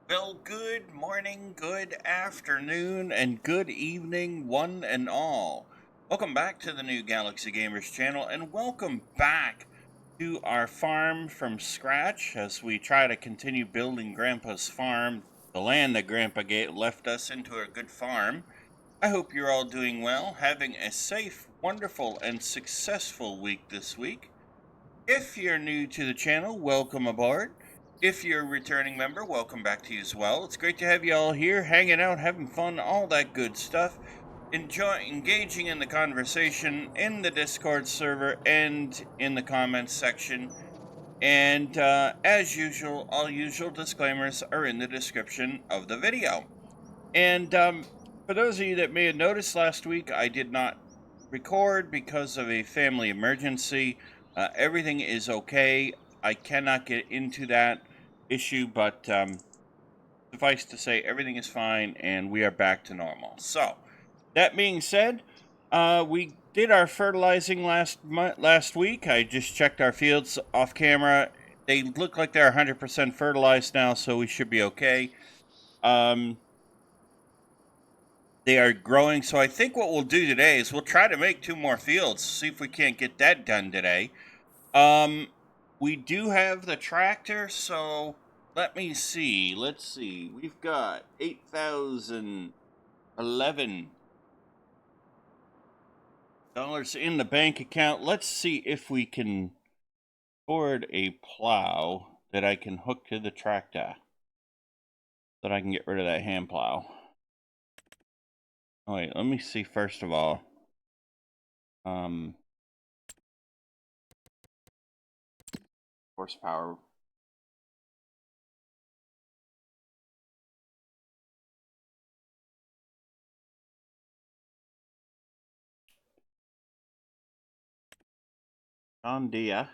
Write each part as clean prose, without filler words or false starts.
Well, good morning, good afternoon, and good evening, one and all. Welcome back to the New Galaxy Gamers channel, and welcome back to our farm from scratch as we try to continue building Grandpa's farm, the land that Grandpa left us, into a good farm. I hope you're all doing well, having a safe, wonderful, and successful week this week. If you're new to the channel, welcome aboard. If you're a returning member, welcome back to you as well. It's great to have you all here, hanging out, having fun, all that good stuff. Engaging in the conversation in the Discord server and in the comments section. And as usual, all usual disclaimers are in the description of the video. And for those of you that may have noticed last week, I did not record because of a family emergency. Everything is okay. I cannot get into that issue, but suffice to say, everything is fine and we are back to normal. So, that being said, we did our fertilizing last week. I just checked our fields off camera. They look like they're 100% fertilized now, so we should be okay. They are growing, so I think what we'll do today is we'll try to make 2 more fields, see if we can't get that done today. Um, we do have the tractor, so let me see. Let's see. We've got $8,011 in the bank account. Let's see if we can afford a plow that I can hook to the tractor, so that I can get rid of that hand plow. Oh, wait, let me see first of all. Horsepower. John Deere.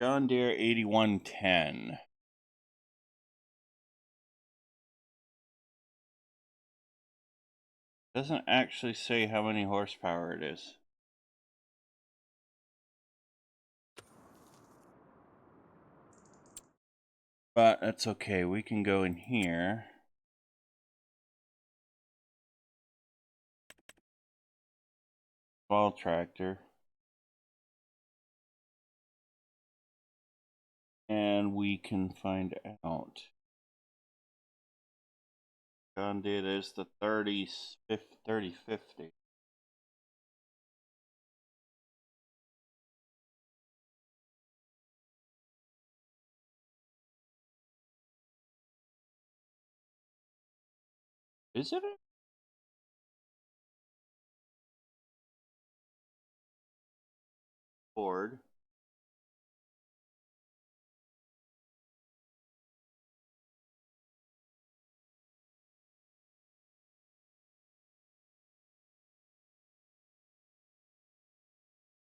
John Deere 8110. Doesn't actually say how many horsepower it is. But that's okay. We can go in here. Small tractor. And we can find out. John Deere is the 3050. Is it? Ford.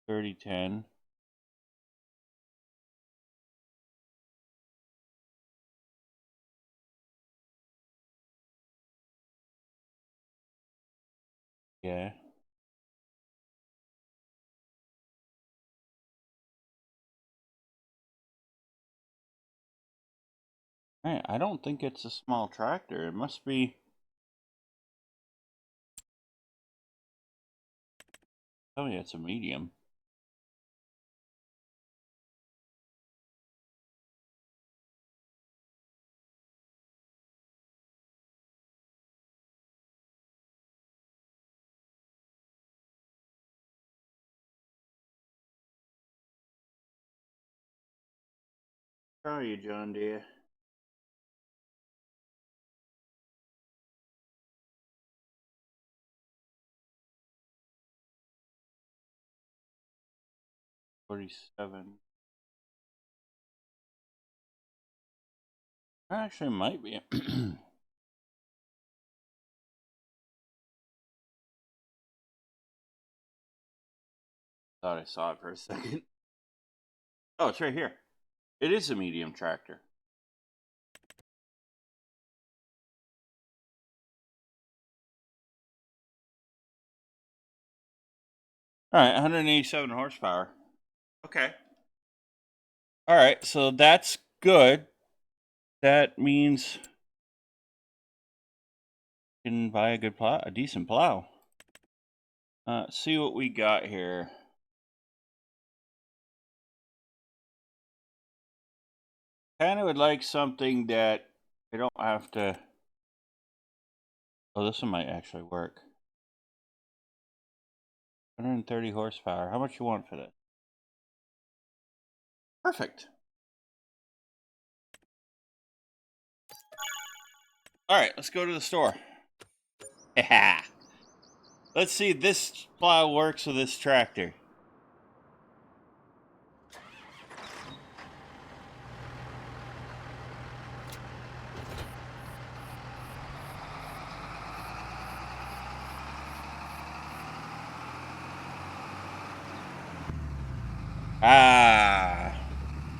$3010. Yeah. Right, I don't think it's a small tractor. It must be. Oh yeah, it's a medium. How are you, John Deere? $47. Actually, it might be. Thought I saw it for a second. Oh, it's right here. It is a medium tractor. All right, 187 horsepower. Okay. All right, so that's good. That means you can buy a good plow, a decent plow. See what we got here. Kind of would like something that I don't have to. Oh, this one might actually work. 130 horsepower. How much you want for this? Perfect. All right, let's go to the store. Yeah. Let's see if this plow works with this tractor.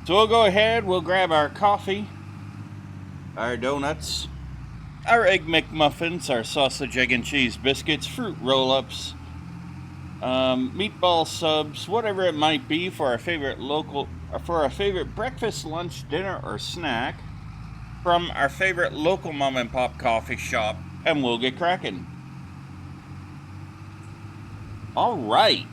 So we'll go ahead, we'll grab our coffee, our donuts, our egg McMuffins, our sausage, egg, and cheese biscuits, fruit roll-ups, meatball subs, whatever it might be for our favorite breakfast, lunch, dinner, or snack from our favorite local mom and pop coffee shop, and we'll get cracking. All right.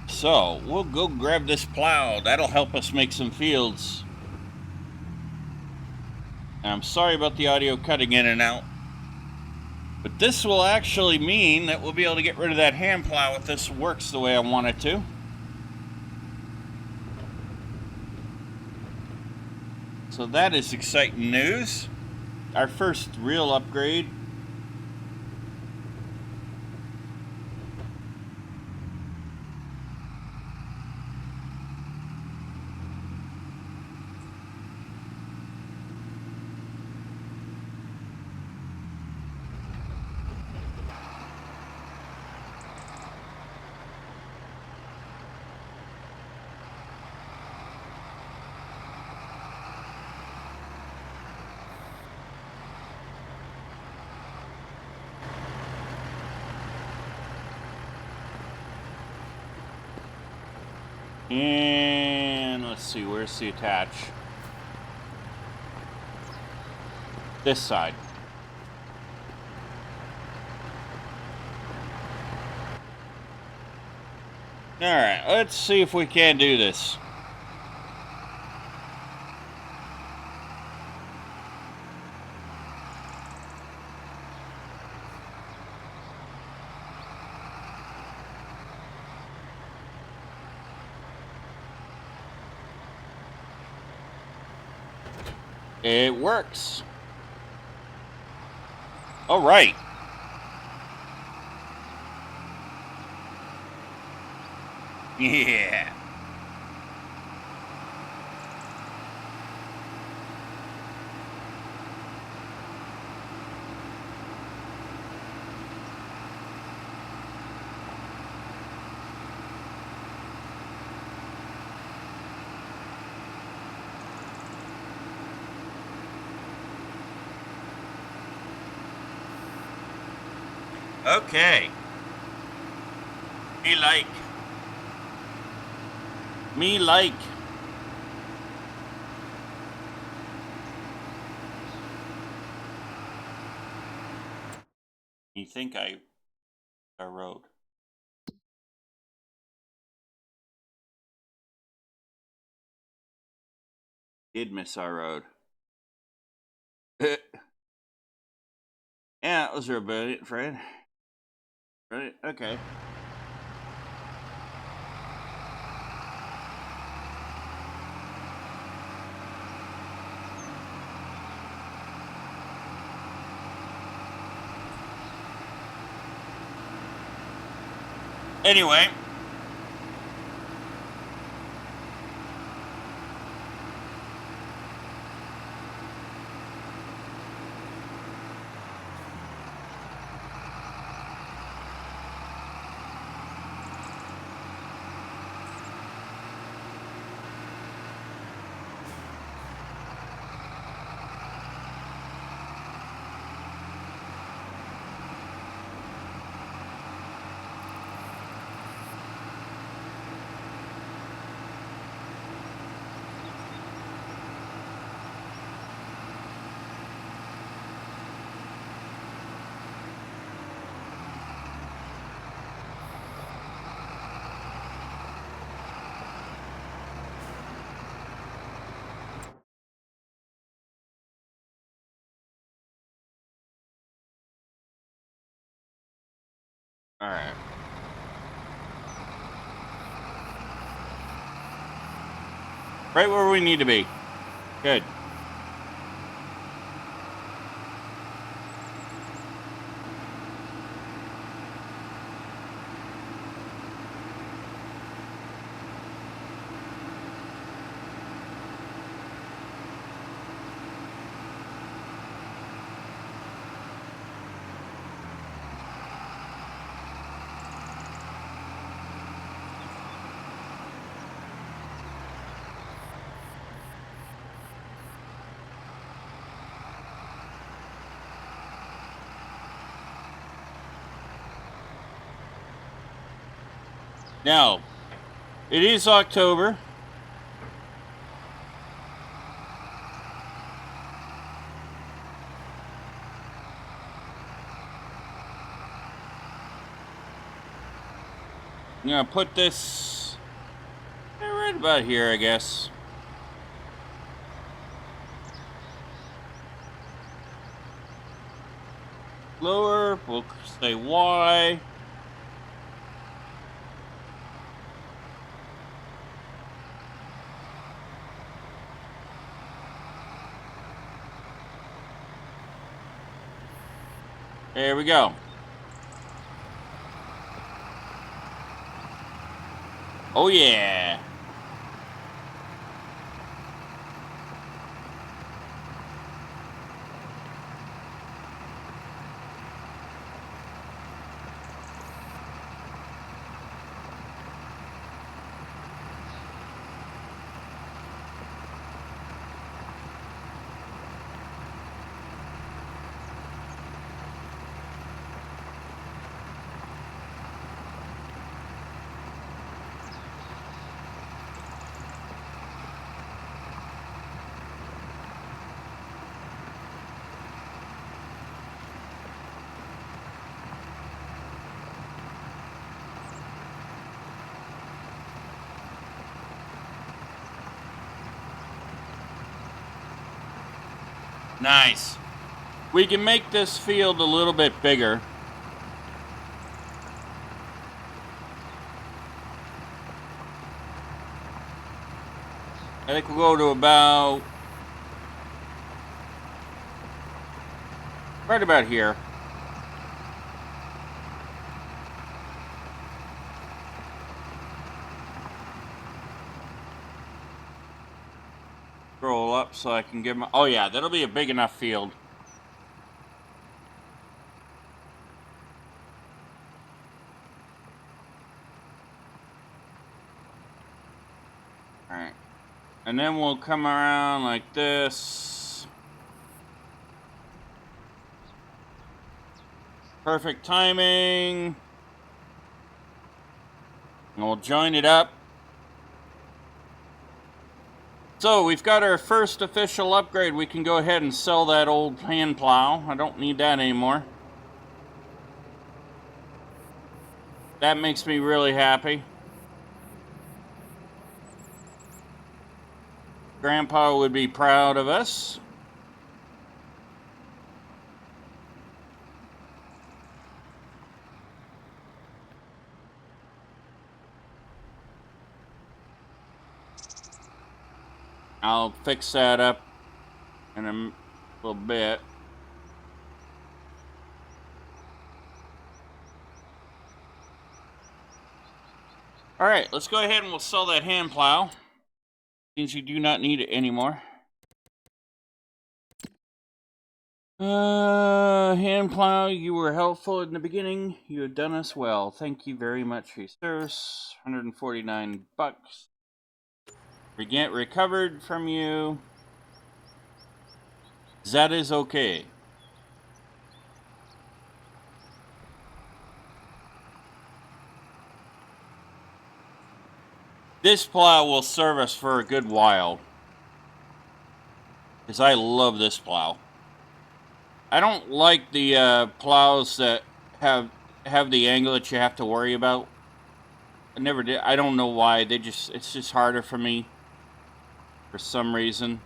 So, we'll go grab this plow. That'll help us make some fields. And I'm sorry about the audio cutting in and out. But this will actually mean that we'll be able to get rid of that hand plow if this works the way I want it to. So that is exciting news. Our first real upgrade. And let's see, where's the attach? This side. Alright, let's see if we can do this. It works. All right. Yeah. Okay. Me like. You think I road? Did miss our road. Yeah, that was brilliant, Fred. Right? Okay. Anyway. Alright. Right where we need to be. Good. Now, it is October. I'm gonna put this right about here, I guess. Lower, we'll say Y. There we go. Oh yeah. Nice. We can make this field a little bit bigger. I think we'll go to about right about here. Scroll up so I can give my... Oh yeah, that'll be a big enough field. Alright. And then we'll come around like this. Perfect timing. And we'll join it up. So we've got our first official upgrade. We can go ahead and sell that old hand plow. I don't need that anymore. That makes me really happy. Grandpa would be proud of us. I'll fix that up in a little bit. Alright, let's go ahead and we'll sell that hand plow. Means you do not need it anymore. Hand plow, you were helpful in the beginning. You have done us well. Thank you very much for your service. 149 bucks. We get recovered from you. That is okay. This plow will serve us for a good while. Because I love this plow. I don't like the plows that have the angle that you have to worry about. I never did. I don't know why. It's just harder for me. For some reason.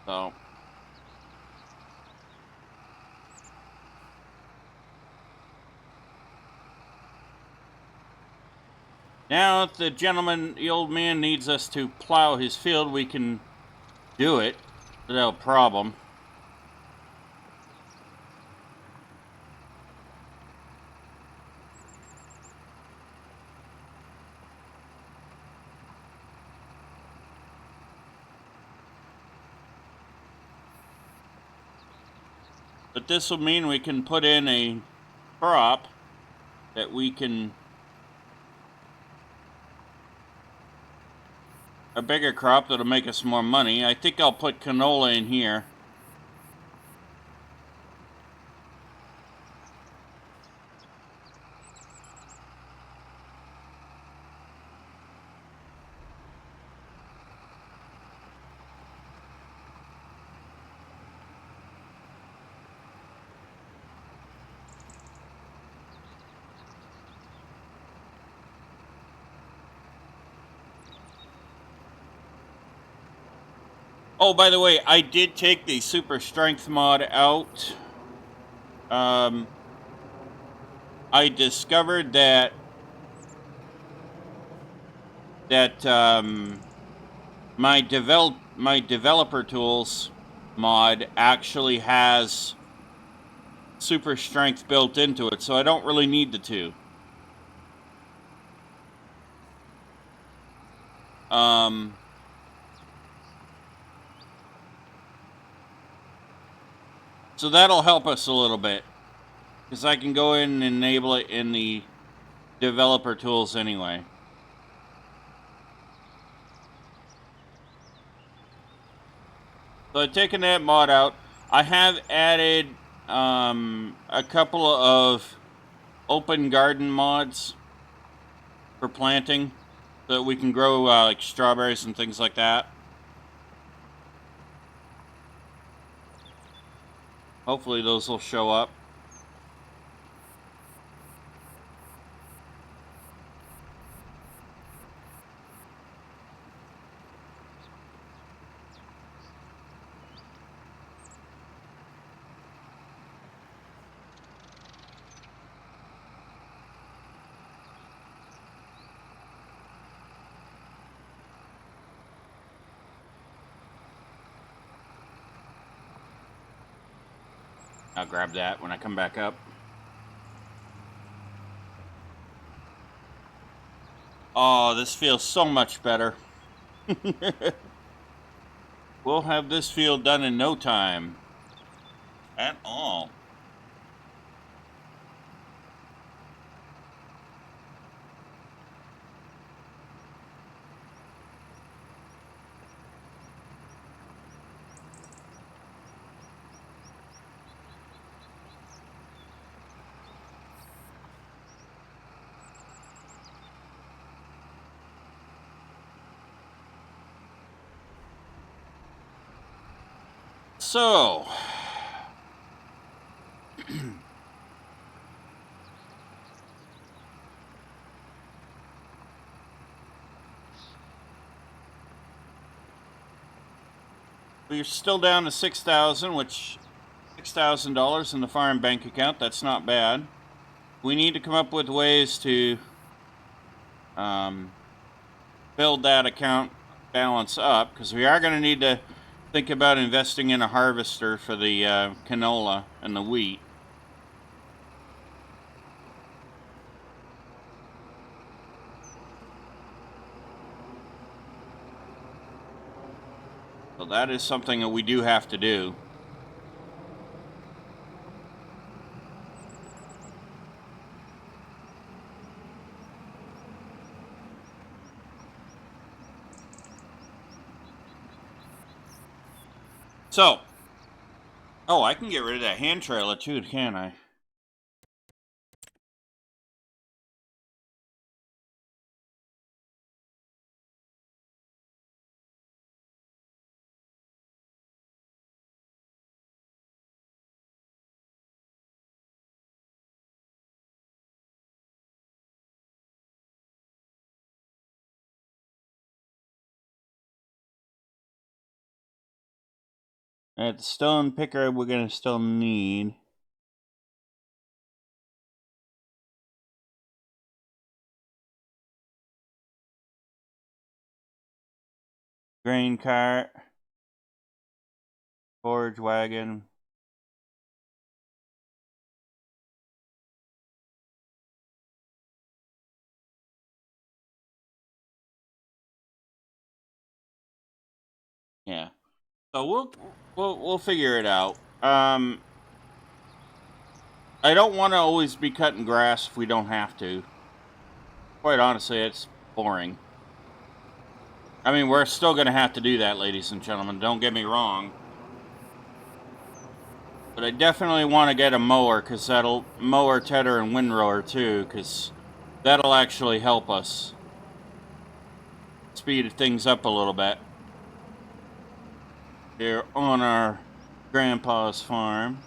So now if the old man needs us to plow his field, we can do it without problem. But this will mean we can put in a crop that we can, a bigger crop that'll make us more money. I think I'll put canola in here. Oh, by the way, I did take the super strength mod out. I discovered that my developer tools mod actually has super strength built into it, so I don't really need the two. So that'll help us a little bit, because I can go in and enable it in the developer tools anyway. So I've taken that mod out. I have added a couple of open garden mods for planting, so that we can grow like strawberries and things like that. Hopefully those will show up. I'll grab that when I come back up. Oh, this feels so much better. We'll have this field done in no time. At all. So, we're still down to 6,000, which $6,000 in the farm bank account. That's not bad. We need to come up with ways to build that account balance up, because we are going to need to think about investing in a harvester for the canola and the wheat. So that is something that we do have to do. So, oh, I can get rid of that hand trailer too, can I? The stone picker we're going to still need. Grain cart. Forage wagon. Yeah. So we'll figure it out. I don't want to always be cutting grass if we don't have to. Quite honestly, it's boring. I mean, we're still going to have to do that, ladies and gentlemen. Don't get me wrong. But I definitely want to get a mower, because that'll mower, tedder, and windrower too, because that'll actually help us speed things up a little bit here on our grandpa's farm.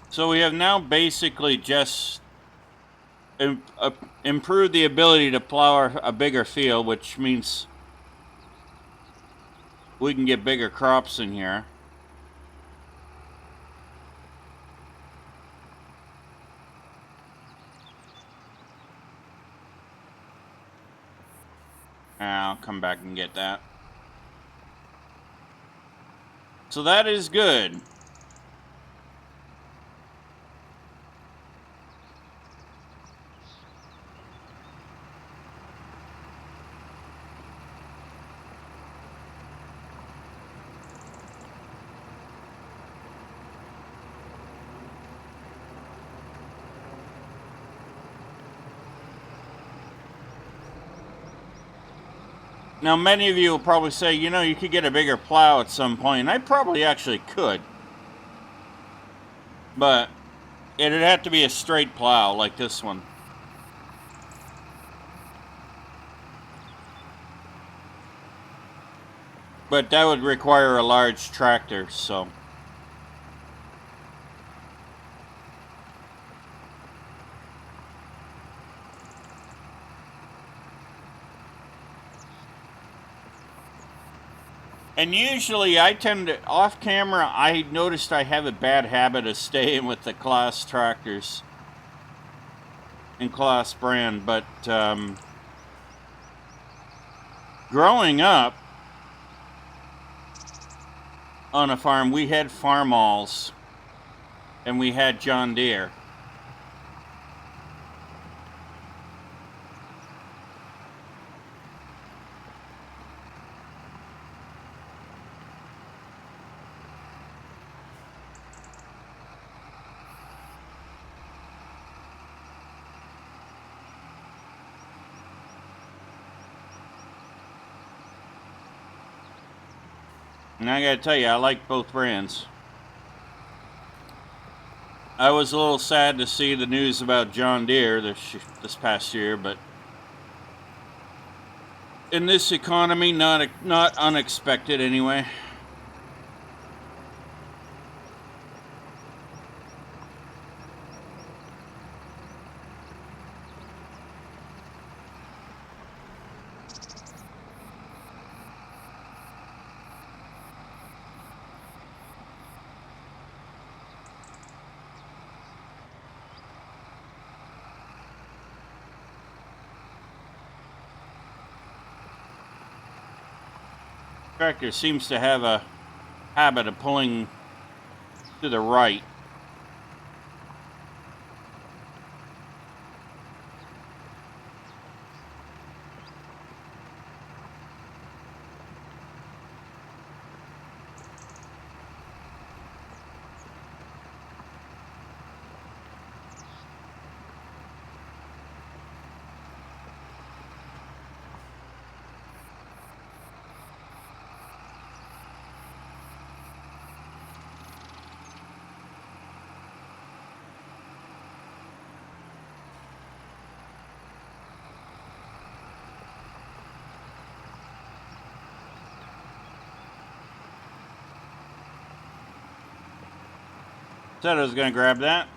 So we have now basically just improved the ability to plow a bigger field, which means we can get bigger crops in here. I'll come back and get that. So that is good. Now, many of you will probably say, you know, you could get a bigger plow at some point. And I probably actually could. But it'd have to be a straight plow like this one. But that would require a large tractor, so. And usually I tend to, off camera, I noticed I have a bad habit of staying with the Claas tractors and Claas brand, but growing up on a farm, we had Farmalls and we had John Deere. And I gotta tell you, I like both brands. I was a little sad to see the news about John Deere this past year, but in this economy, not unexpected anyway. Tractor seems to have a habit of pulling to the right. Said I was going to grab that.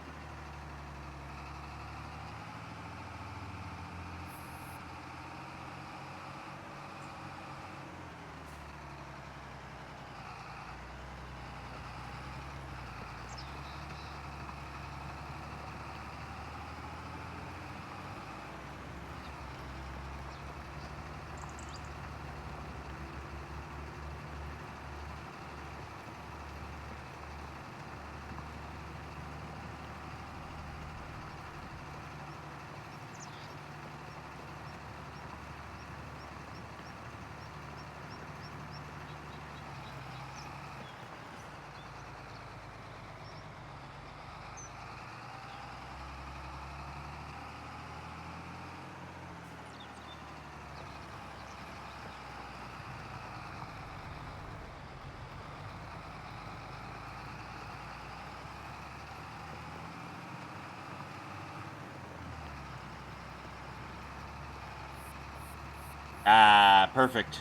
Ah, perfect.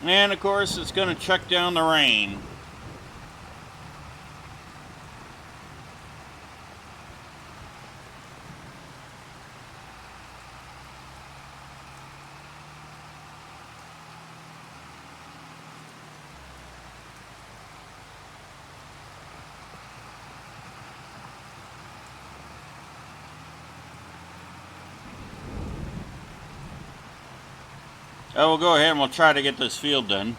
And of course, it's going to check down the rain. Oh, we'll go ahead and we'll try to get this field done.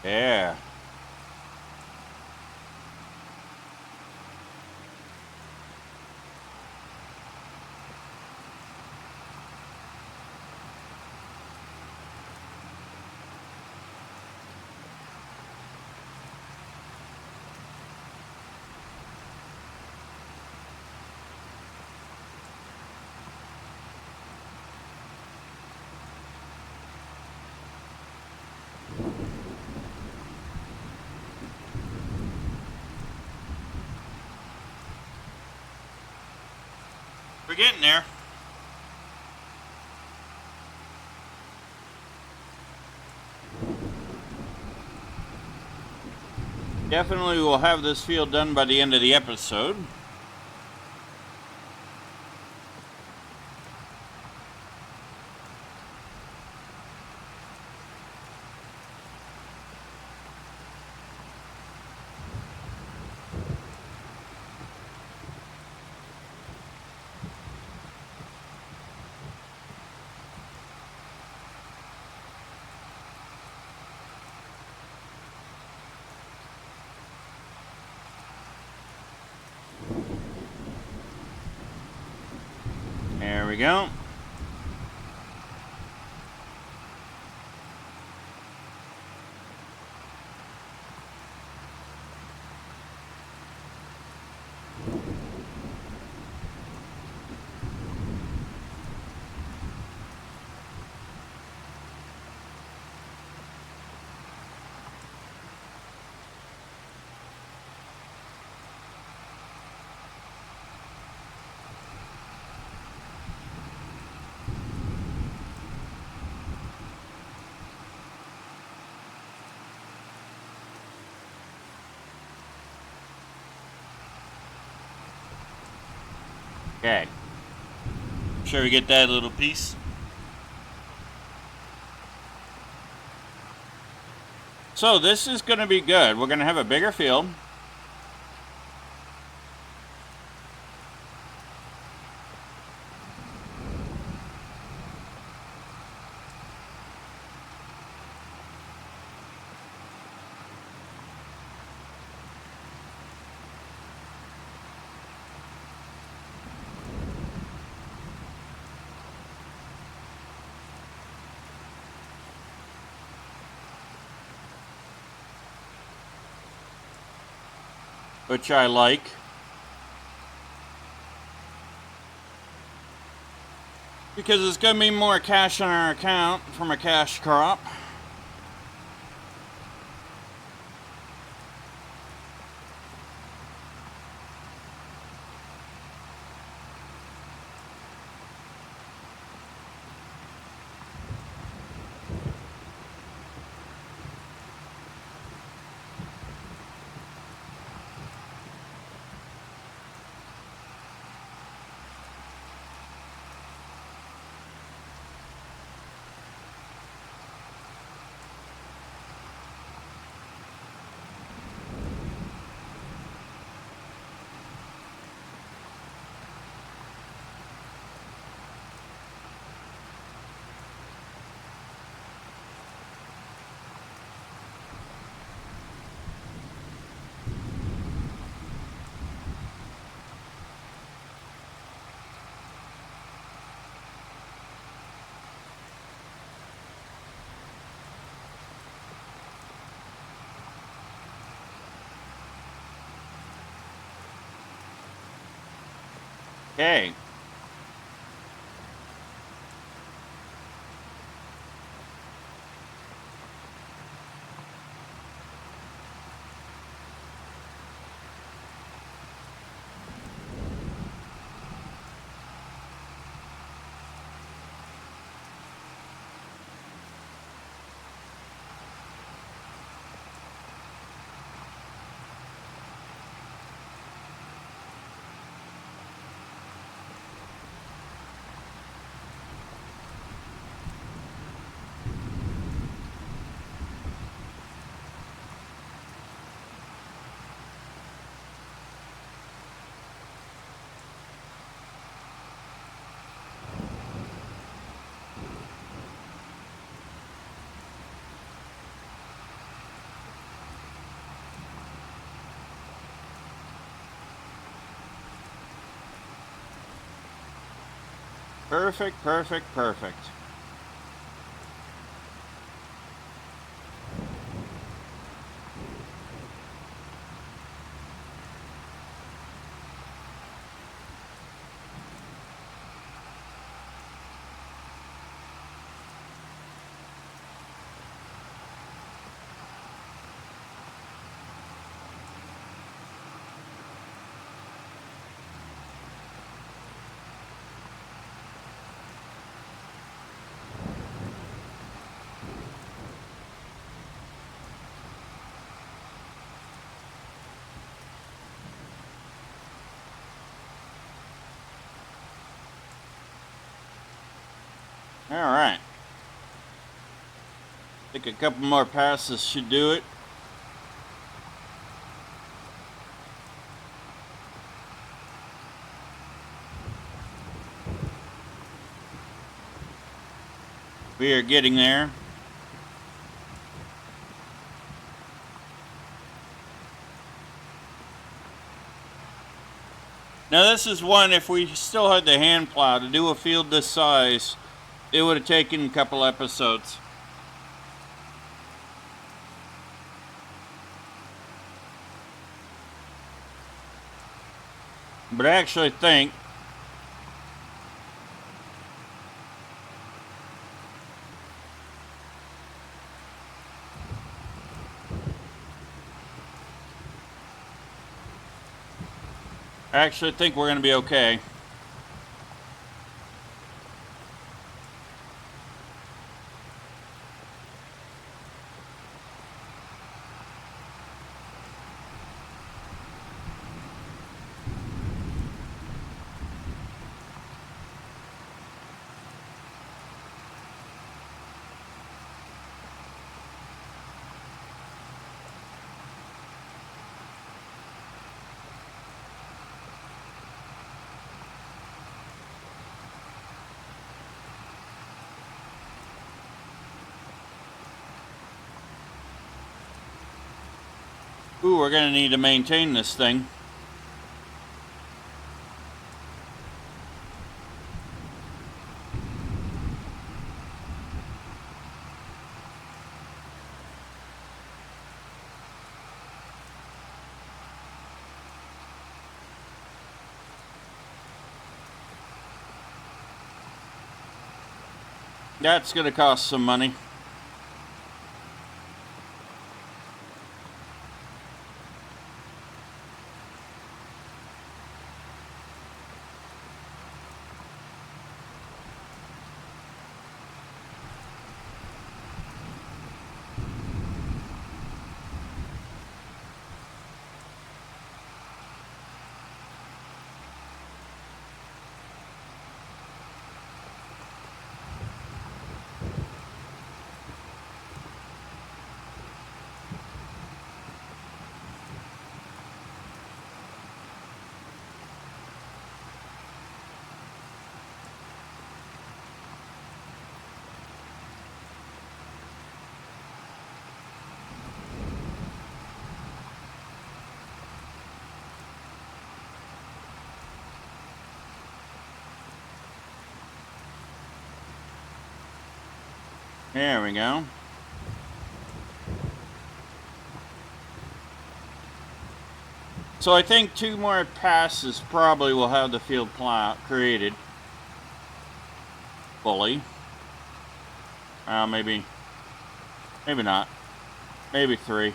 Yeah. We're getting there. Definitely will have this field done by the end of the episode. There we go. Okay. Sure we get that little piece. So this is going to be good. We're going to have a bigger field. Which I like. Because it's going to be more cash on our account from a cash crop. Okay. Perfect, perfect, perfect. All right. I think a couple more passes should do it. We are getting there. Now this is one, if we still had the hand plow to do a field this size, it would have taken a couple episodes. But I actually think we're going to be okay. Ooh, we're going to need to maintain this thing. That's going to cost some money. There we go. So I think 2 more passes probably will have the field plow created fully. Maybe not. Maybe 3.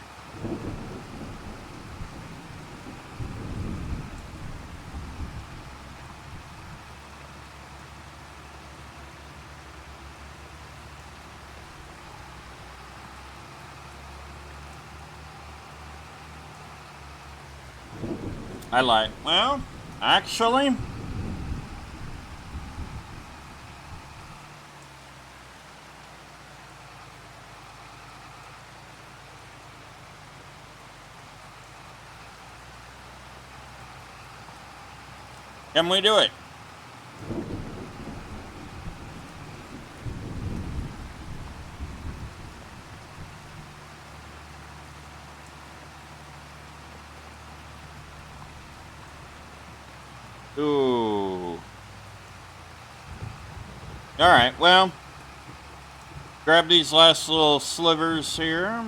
I like, well, actually, can we do it? Ooh. Alright, well, grab these last little slivers here.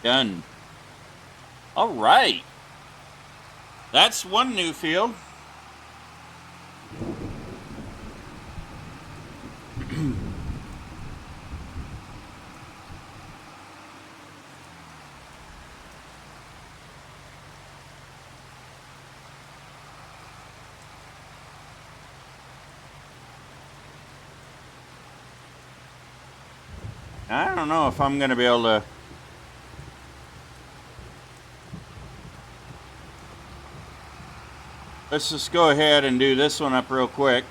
Done. Alright. That's one new field. I don't know if I'm going to be able to... Let's just go ahead and do this one up real quick.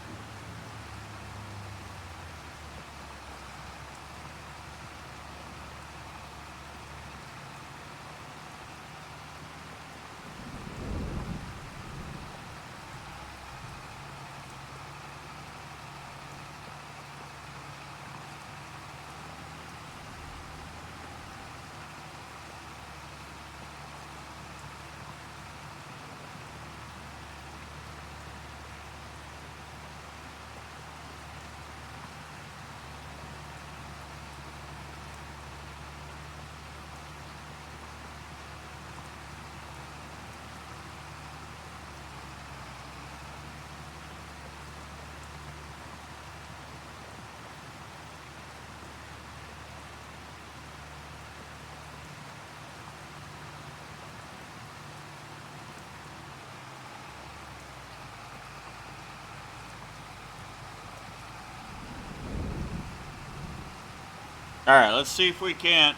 Alright, let's see if we can't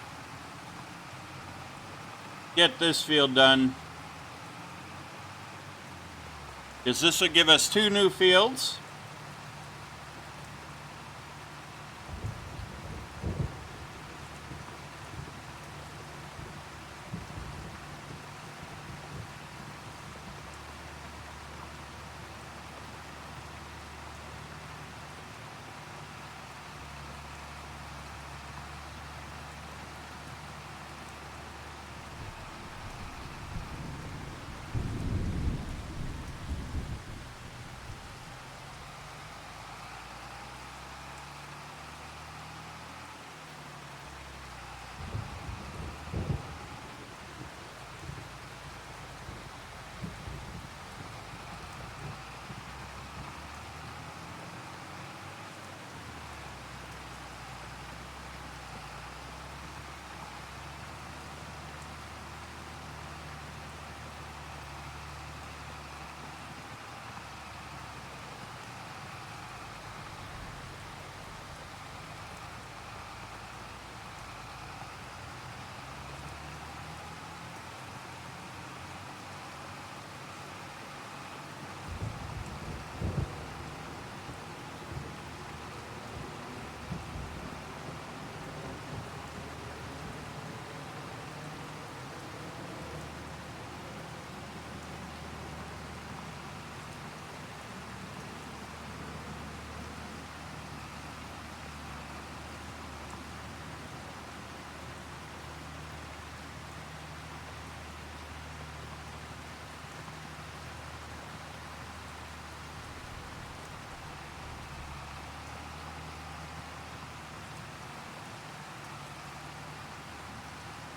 get this field done. because this would give us 2 new fields.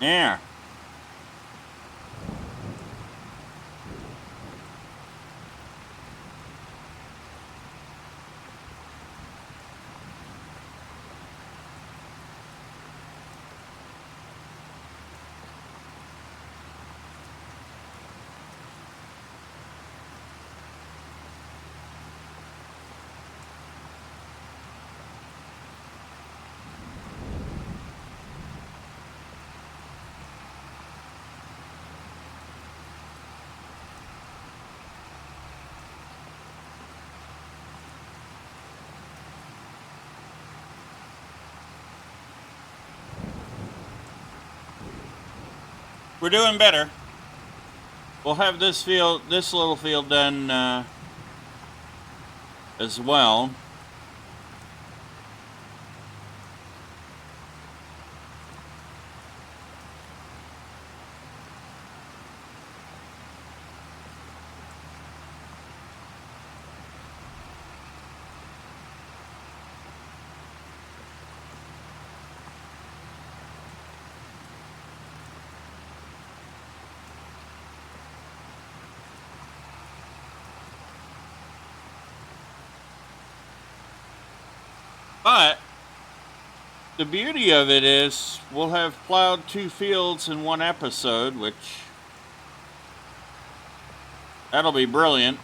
Yeah. We're doing better. We'll have this little field done as well. But the beauty of it is we'll have plowed 2 fields in 1 episode, which that'll be brilliant.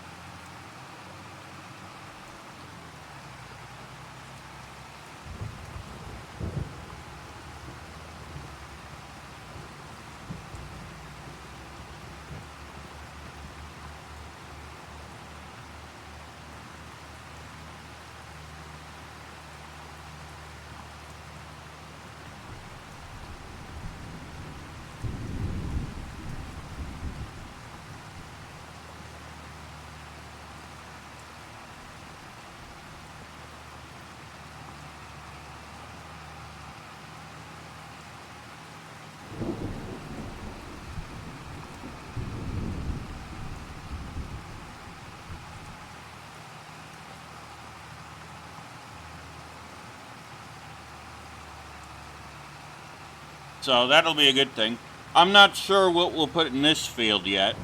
So that'll be a good thing. I'm not sure what we'll put in this field yet.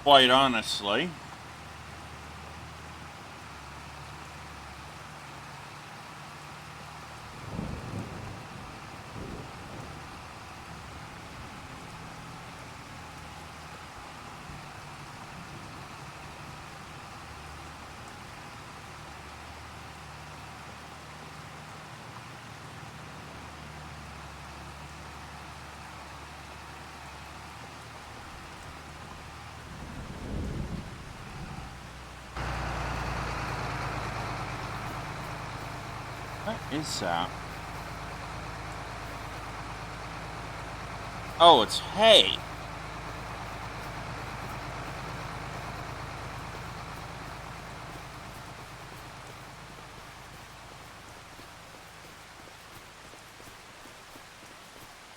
Quite honestly. What is that? Oh, it's hay.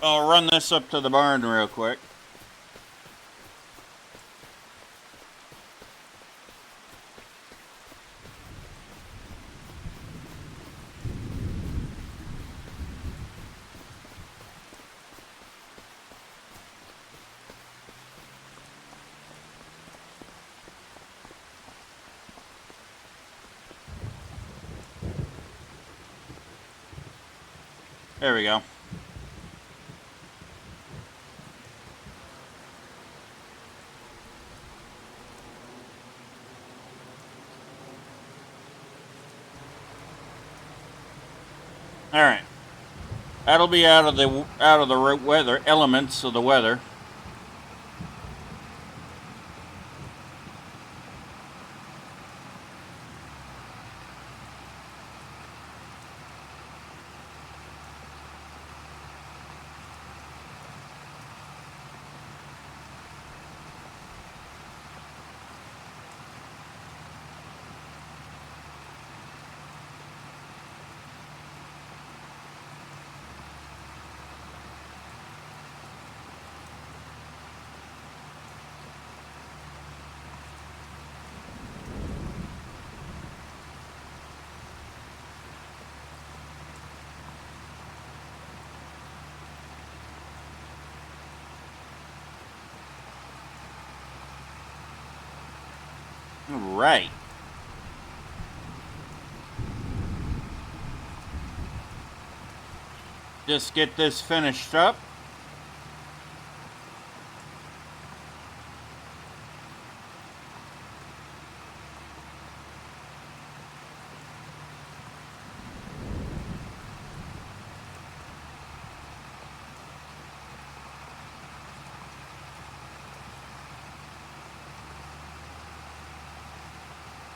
I'll run this up to the barn real quick. There we go. All right. That'll be out of the weather elements of the weather. Right. Just get this finished up.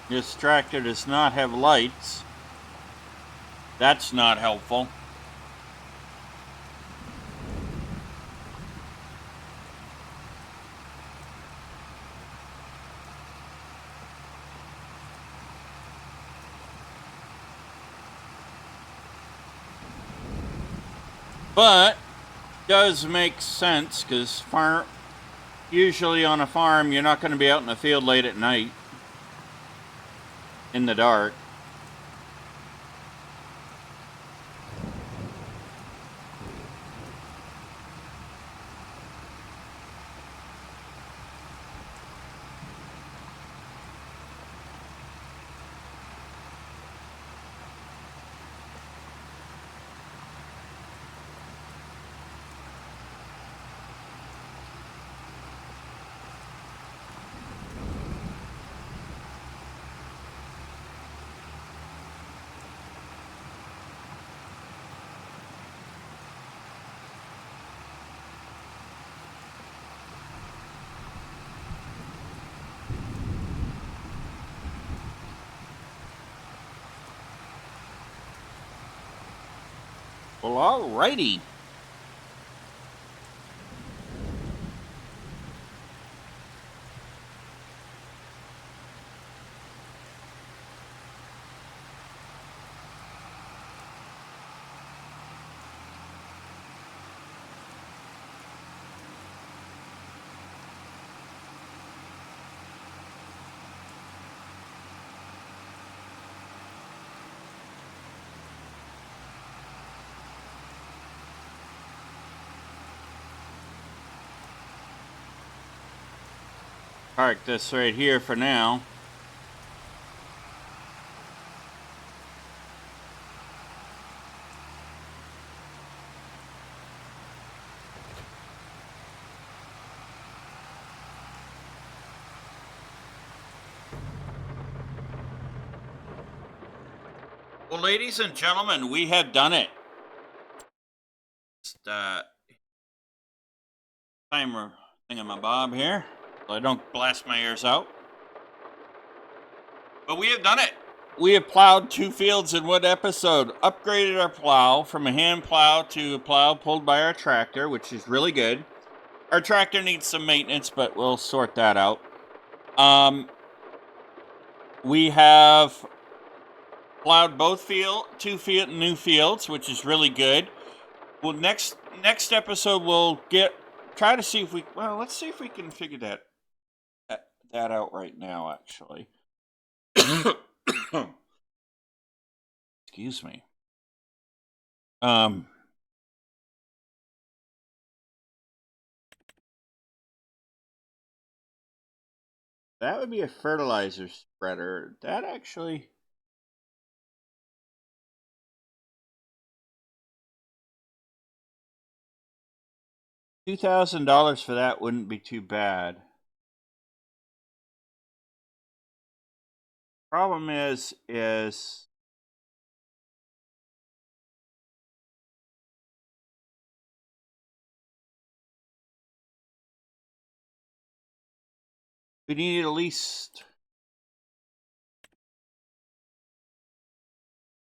This tractor does not have lights. That's not helpful. But does make sense because usually on a farm you're not going to be out in the field late at night in the dark. Well, alrighty. Park this right here for now. Well, ladies and gentlemen, we have done it. Just timer thingamabob here, so I don't blast my ears out. But we have done it. we have plowed 2 fields in one episode. Upgraded our plow from a hand plow to a plow pulled by our tractor, which is really good. Our tractor needs some maintenance, but we'll sort that out. We have plowed both two new fields, which is really good. Well, next episode we'll try to see if we let's see if we can figure that out right now. Actually, excuse me. That would be a fertilizer spreader. That actually. $2,000 for that wouldn't be too bad. Problem is we need at least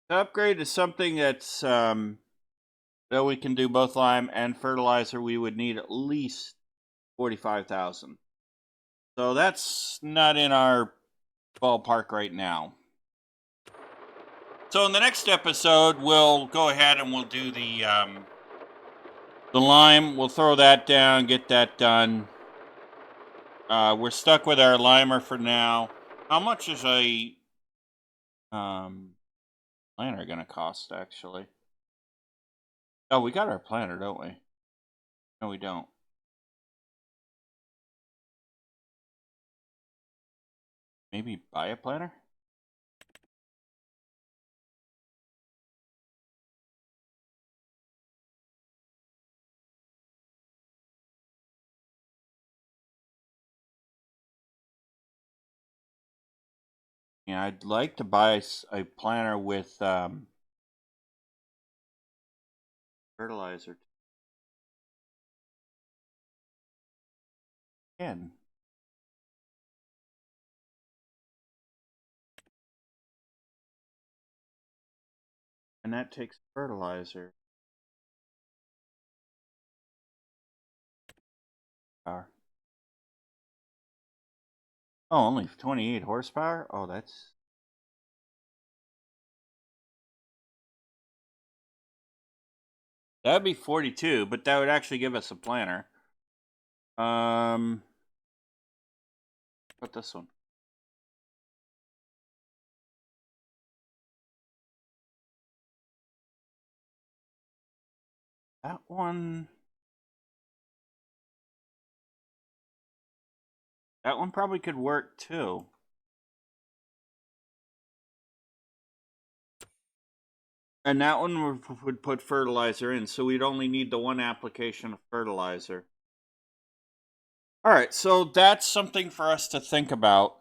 to upgrade to something that's that we can do both lime and fertilizer. We would need at least 45,000. So that's not in our ballpark right now. So in the next episode, we'll go ahead and we'll do the lime. We'll throw that down, get that done. We're stuck with our limer for now. How much is a planter gonna cost, actually? Oh, we got our planter, don't we? No, we don't. Maybe buy a planter? Yeah, I'd like to buy a planter with fertilizer. And that takes fertilizer. Power. Oh, only 28 horsepower? Oh, that's... That'd be 42, but that would actually give us a planter. Put this one. That one... That one probably could work, too. And that one would put fertilizer in, so we'd only need the one application of fertilizer. All right, so that's something for us to think about.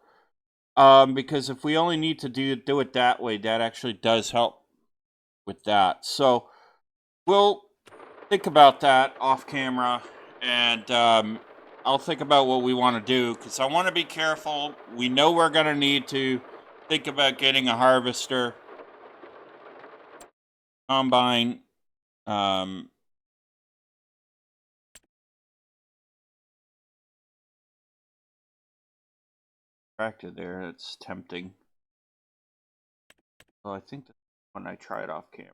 Because if we only need to do it that way, that actually does help with that. So we'll think about that off camera, and I'll think about what we want to do, because I want to be careful. We know we're going to need to think about getting a harvester, combine, tractor there. It's tempting. So I think that's when I try it off camera.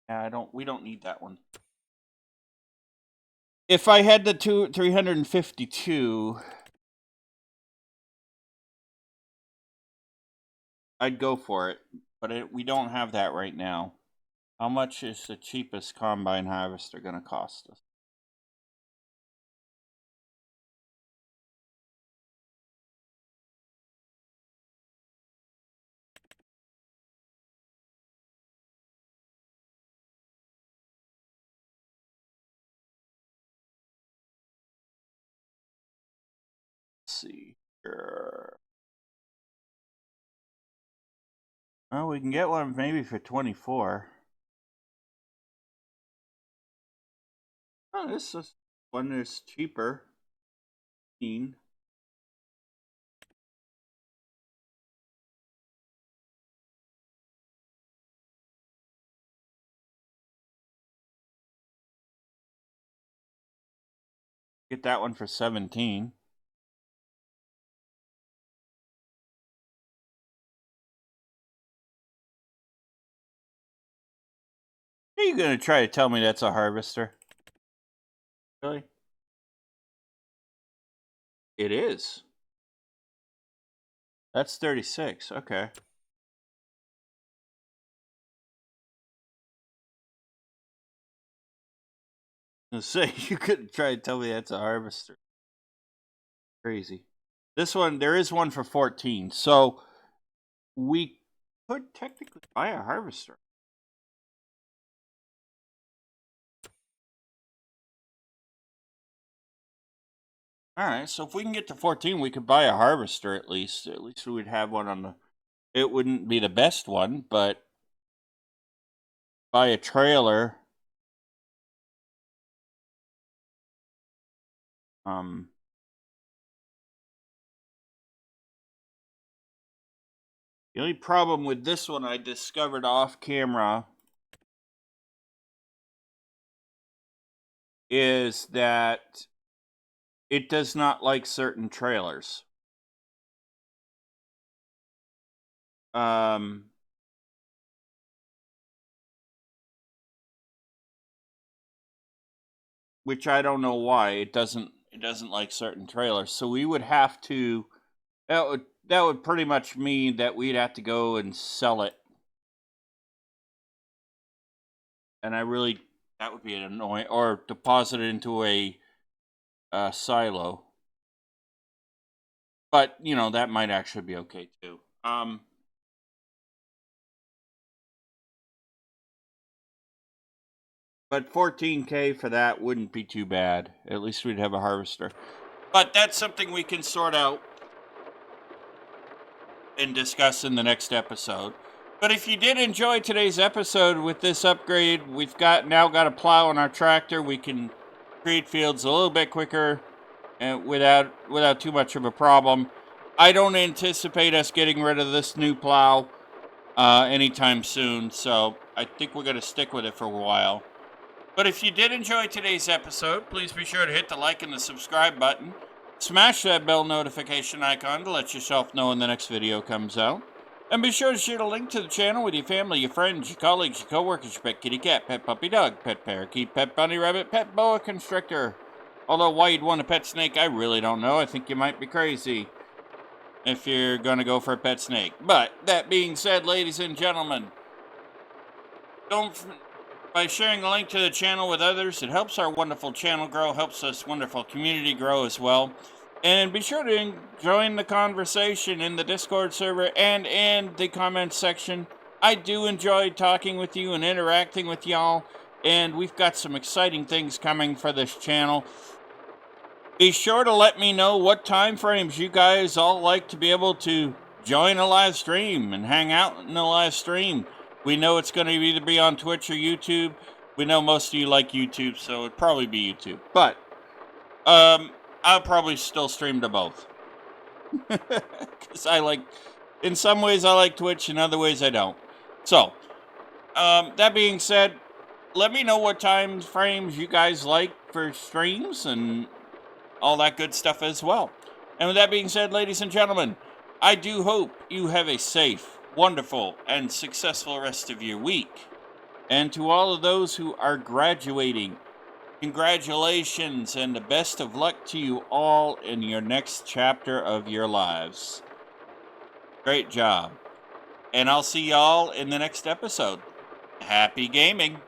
Yeah, we don't need that one. If I had the 352, I'd go for it, but we don't have that right now. How much is the cheapest combine harvester going to cost us? Let's see here. Well, we can get one maybe for 24. Oh, this is one is cheaper. Get that one for 17. Are you gonna try to tell me that's a harvester? Really? It is. That's 36. Okay. Let's say you couldn't try to tell me that's a harvester. Crazy. This one, there is one for 14. So we could technically buy a harvester. All right, so if we can get to 14, we could buy a harvester at least. At least we would have one on the. It wouldn't be the best one, but buy a trailer. Um, the only problem with this one I discovered off camera is that it does not like certain trailers. Which I don't know why it doesn't like certain trailers. So we would have to that would pretty much mean that we'd have to go and sell it. And I really that would be an annoying or deposit it into a silo. But, you know, that might actually be okay too. But 14K for that wouldn't be too bad. At least we'd have a harvester. But that's something we can sort out and discuss in the next episode. But if you did enjoy today's episode with this upgrade, we've now got a plow on our tractor. We can create fields a little bit quicker and without too much of a problem. I don't anticipate us getting rid of this new plow anytime soon, so I think we're going to stick with it for a while. But if you did enjoy today's episode, please be sure to hit the like and the subscribe button. Smash that bell notification icon to let yourself know when the next video comes out. And be sure to share the link to the channel with your family, your friends, your colleagues, your co-workers, your pet kitty cat, pet puppy dog, pet parakeet, pet bunny rabbit, pet boa constrictor. Although why you'd want a pet snake, I really don't know. I think you might be crazy if you're going to go for a pet snake. But that being said, ladies and gentlemen, by sharing the link to the channel with others, it helps our wonderful channel grow, helps us wonderful community grow as well. And be sure to join the conversation in the Discord server and in the comments section. I do enjoy talking with you and interacting with y'all, and we've got some exciting things coming for this channel. Be sure to let me know what time frames you guys all like to be able to join a live stream and hang out in a live stream. We know it's going to either be on Twitch or YouTube. We know most of you like YouTube, so it'd probably be YouTube. But I'll probably still stream to both. Because in some ways I like Twitch, in other ways I don't. So, that being said, let me know what time frames you guys like for streams and all that good stuff as well. And with that being said, ladies and gentlemen, I do hope you have a safe, wonderful, and successful rest of your week. And to all of those who are graduating, congratulations and the best of luck to you all in your next chapter of your lives. Great job. And I'll see y'all in the next episode. Happy gaming.